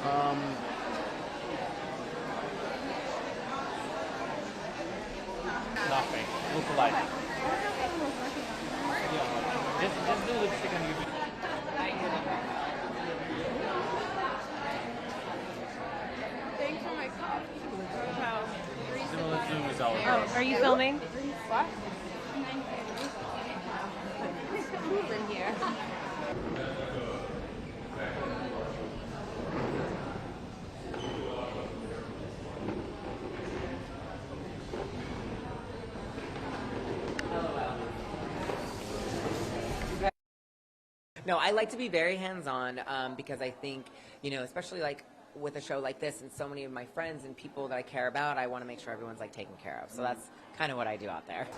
Nothing. Look alike. Yeah. Just do lipstick and you. Thanks for my cup. Similar to result. Oh, are you filming? What? Who's in here? No, I like to be very hands-on because I think, you know, especially like with a show like this and so many of my friends and people that I care about, I want to make sure everyone's like taken care of. So that's kind of what I do out there.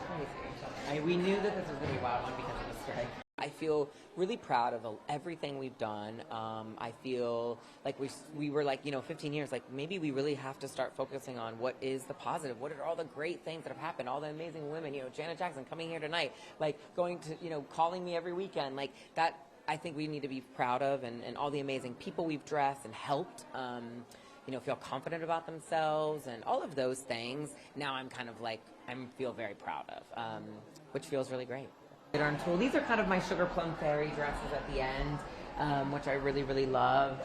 We knew that this was going to be a wild one because of the strike. I feel really proud of everything we've done. I feel like we were like, you know, 15 years, like maybe we really have to start focusing on what is the positive, what are all the great things that have happened, all the amazing women, you know, Janet Jackson coming here tonight, like going to, you know, calling me every weekend, like that. I think we need to be proud of, and all the amazing people we've dressed and helped, you know, feel confident about themselves and all of those things. Now I'm kind of like, I feel very proud of, which feels really great. These are kind of my Sugar Plum Fairy dresses at the end, which I really, really love.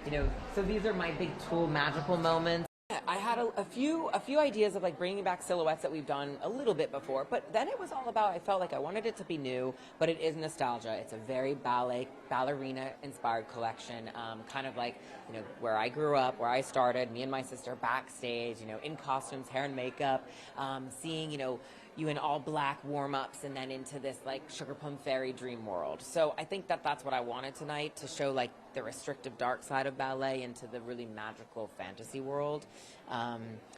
You know, so these are my big Tulle magical moments. I had a few ideas of like bringing back silhouettes that we've done a little bit before, but then it was all about, I felt like I wanted it to be new, but it is nostalgia. It's a very ballerina-inspired collection, kind of like, you know, where I grew up, where I started, me and my sister backstage, you know, in costumes, hair and makeup, seeing, you know, you in all black warm-ups and then into this like Sugar Plum Fairy dream world. So I think that that's what I wanted tonight, to show like the restrictive dark side of ballet into the really magical fantasy world,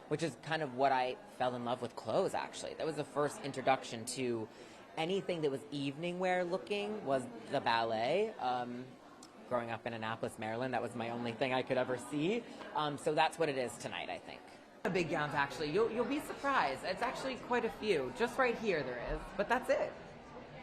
which is kind of what I fell in love with clothes, actually. That was the first introduction to anything that was evening wear looking, was the ballet. Growing up in Annapolis, Maryland, that was my only thing I could ever see. So that's what it is tonight, I think. The big gowns, actually, you'll be surprised. It's actually quite a few. Just right here there is, but that's it.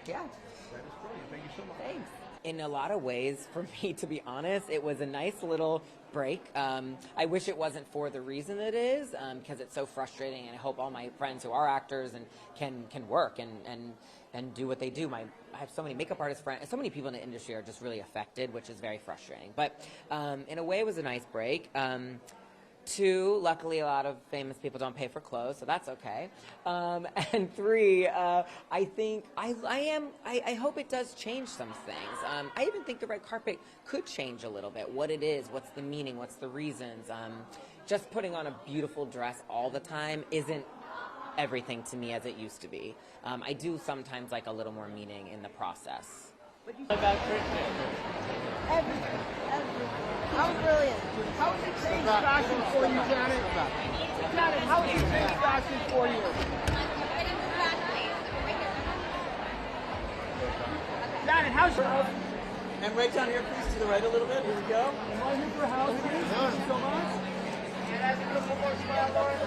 Yeah. That is brilliant. Thank you so much. Thanks. In a lot of ways, for me, to be honest, it was a nice little break. I wish it wasn't for the reason it is, because it's so frustrating, and I hope all my friends who are actors and can work and do what they do. I have so many makeup artist friends, so many people in the industry are just really affected, which is very frustrating. But in a way, it was a nice break. Two, luckily a lot of famous people don't pay for clothes, so that's okay. And three, I think I hope it does change some things. I even think the red carpet could change a little bit. What it is, what's the meaning, what's the reasons. Just putting on a beautiful dress all the time isn't everything to me as it used to be. I do sometimes like a little more meaning in the process. About Christian. Everything. That was brilliant. How has it changed fashion for you, Janet? Janet, how has it changed fashion for you? Janet, how's your... And right down here, please, to the right a little bit. Here we go. And right here for house, please. Thank you so much. And that's a beautiful more smile, Lauren.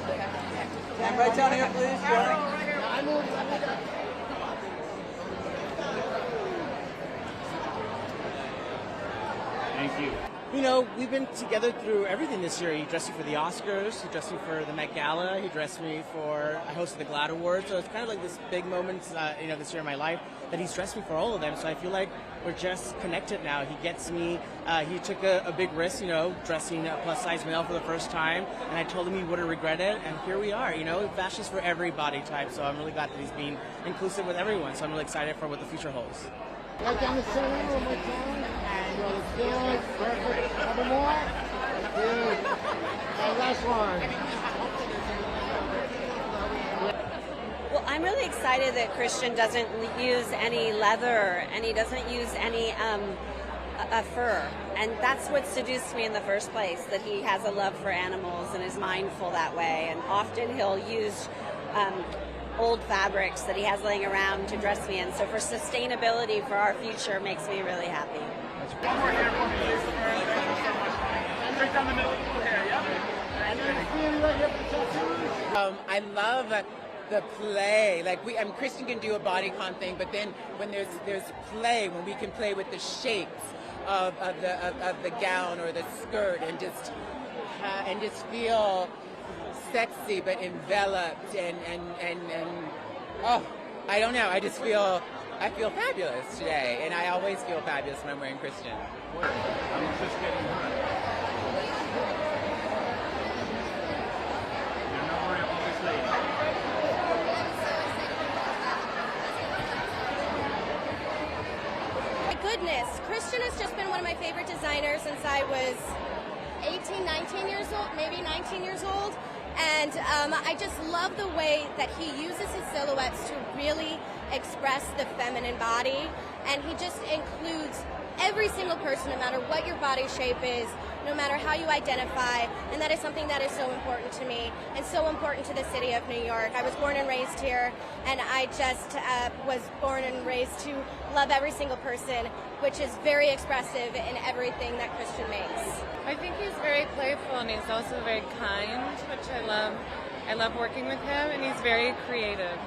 And right down here, please. Right here. I moved. Thank you. You know, we've been together through everything this year. He dressed me for the Oscars, he dressed me for the Met Gala, he dressed me for, I hosted the GLAAD Awards, so it's kind of like this big moment, you know, this year in my life, that he's dressed me for all of them, so I feel like we're just connected now. He gets me, he took a big risk, you know, dressing a plus-size male for the first time, and I told him he wouldn't regret it, and here we are, you know, fashion's for every body type, so I'm really glad that he's being inclusive with everyone, so I'm really excited for what the future holds. Right down the center, one more time. Good. Perfect. Couple more. Good. And last one. Well, I'm really excited that Christian doesn't use any leather and he doesn't use any fur. And that's what seduced me in the first place, that he has a love for animals and is mindful that way. And often he'll use old fabrics that he has laying around to dress me in. So for sustainability for our future makes me really happy. One more here for me, please. Thank you so much. Straight down the middle. Here, yeah. And then right here for the tattoos. I love the play. Like Christian can do a body con thing, but then when there's play, when we can play with the shapes of the gown or the skirt and just feel sexy but enveloped and oh, I don't know. I feel fabulous today, and I always feel fabulous when I'm wearing Christian. I'm just getting hot. You're not very obvious lady. My goodness, Christian has just been one of my favorite designers since I was 18, 19 years old, maybe 19 years old. And I just love the way that he uses his silhouettes to really express the feminine body. And he just includes every single person, no matter what your body shape is, no matter how you identify. And that is something that is so important to me and so important to the city of New York. I was born and raised here, and I just was born and raised to love every single person, which is very expressive in everything that Christian makes. I think he's very playful, and he's also very kind, which I love. I love working with him, and he's very creative.